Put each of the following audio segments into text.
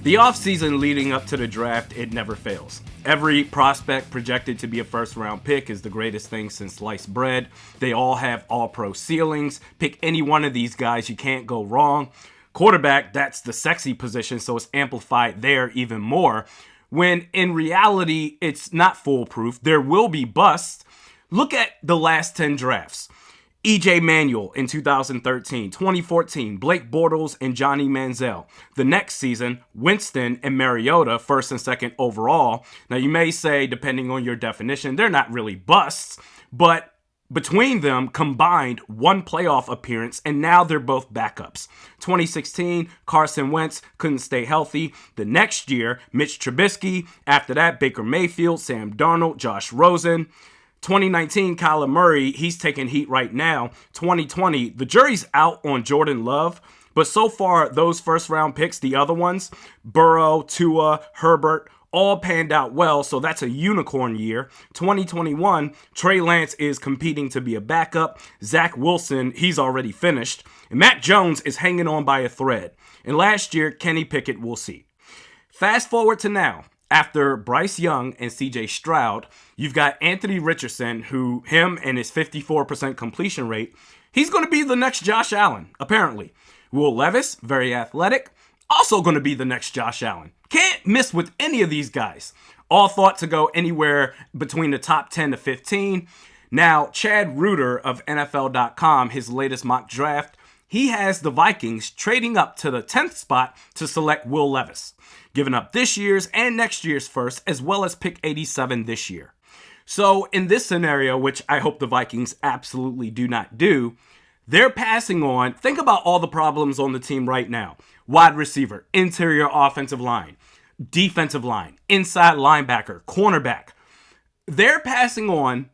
The offseason leading up to the draft, it never fails. Every prospect projected to be a first-round pick is the greatest thing since sliced bread. They all have all-pro ceilings. Pick any one of these guys, you can't go wrong. Quarterback, that's the sexy position, so it's amplified there even more. When in reality, it's not foolproof. There will be busts. Look at the last 10 drafts. E.J. Manuel in 2013, 2014, Blake Bortles and Johnny Manziel. The next season, Winston and Mariota, first and second overall. Now, you may say, depending on your definition, they're not really busts, but between them combined one playoff appearance, and now they're both backups. 2016, Carson Wentz couldn't stay healthy. The next year, Mitch Trubisky. After that, Baker Mayfield, Sam Darnold, Josh Rosen. 2019, Kyler Murray, he's taking heat right now. 2020, the jury's out on Jordan Love, but so far, those first-round picks, the other ones, Burrow, Tua, Herbert, all panned out well, so that's a unicorn year. 2021, Trey Lance is competing to be a backup. Zach Wilson, he's already finished. And Matt Jones is hanging on by a thread. And last year, Kenny Pickett, we'll see. Fast forward to now. After Bryce Young and C.J. Stroud, you've got Anthony Richardson, who him and his 54% completion rate, he's going to be the next Josh Allen, apparently. Will Levis, very athletic, also going to be the next Josh Allen. Can't miss with any of these guys. All thought to go anywhere between the top 10 to 15. Now, Chad Reuter of NFL.com, his latest mock draft, he has the Vikings trading up to the 10th spot to select Will Levis, giving up this year's and next year's first, as well as pick 87 this year. So in this scenario, which I hope the Vikings absolutely do not do, they're passing on. Think about all the problems on the team right now. Wide receiver, interior offensive line, defensive line, inside linebacker, cornerback. They're passing on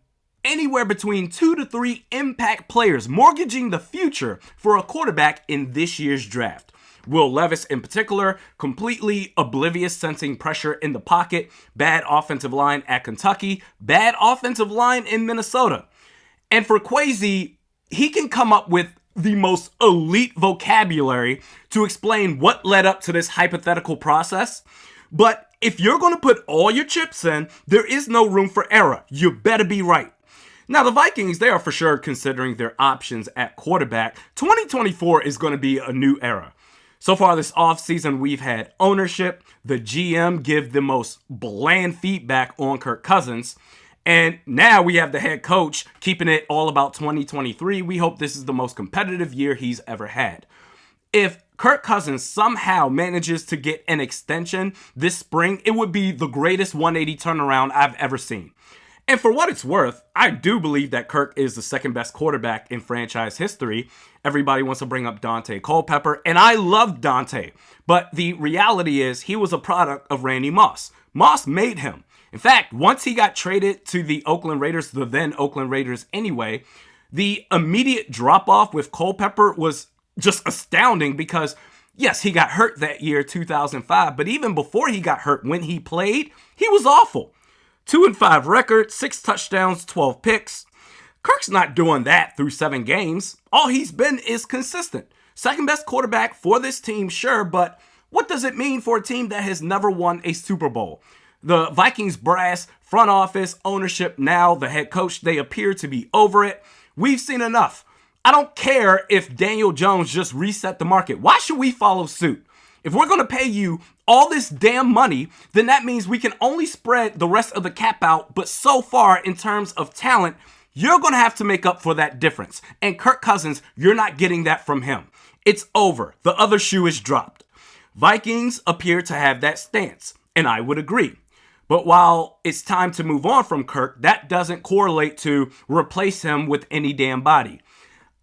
anywhere between 2 to 3 impact players, mortgaging the future for a quarterback in this year's draft. Will Levis in particular, completely oblivious, sensing pressure in the pocket, bad offensive line at Kentucky, bad offensive line in Minnesota. And for Kwesi, he can come up with the most elite vocabulary to explain what led up to this hypothetical process. But if you're going to put all your chips in, there is no room for error. You better be right. Now, the Vikings, they are for sure considering their options at quarterback. 2024 is going to be a new era. So far this offseason, we've had ownership, the GM give the most bland feedback on Kirk Cousins, and now we have the head coach keeping it all about 2023. We hope this is the most competitive year he's ever had. If Kirk Cousins somehow manages to get an extension this spring, it would be the greatest 180 turnaround I've ever seen. And for what it's worth, I do believe that Kirk is the second best quarterback in franchise history. Everybody wants to bring up Dante Culpepper, and I love Dante. But the reality is he was a product of Randy Moss. Moss made him. In fact, once he got traded to the Oakland Raiders, the then Oakland Raiders anyway, the immediate drop-off with Culpepper was just astounding because, yes, he got hurt that year, 2005, but even before he got hurt, when he played, he was awful. 2-5 record, 6 touchdowns, 12 picks. Kirk's not doing that through 7 games. All he's been is consistent. Second best quarterback for this team, sure, but what does it mean for a team that has never won a Super Bowl? The Vikings brass, front office, ownership, now the head coach, they appear to be over it. We've seen enough. I don't care if Daniel Jones just reset the market. Why should we follow suit? If we're going to pay you all this damn money, then that means we can only spread the rest of the cap out. But so far, in terms of talent, you're going to have to make up for that difference. And Kirk Cousins, you're not getting that from him. It's over. The other shoe is dropped. Vikings appear to have that stance, and I would agree. But while it's time to move on from Kirk, that doesn't correlate to replace him with any damn body.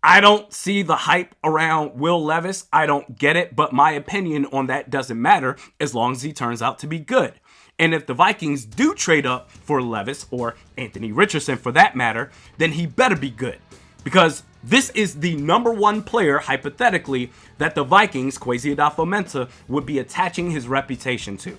I don't see the hype around Will Levis. I don't get it, but my opinion on that doesn't matter as long as he turns out to be good. And if the Vikings do trade up for Levis, or Anthony Richardson for that matter, then he better be good. Because this is the number one player, hypothetically, that the Vikings, Kwesi Adofo-Mensah, would be attaching his reputation to.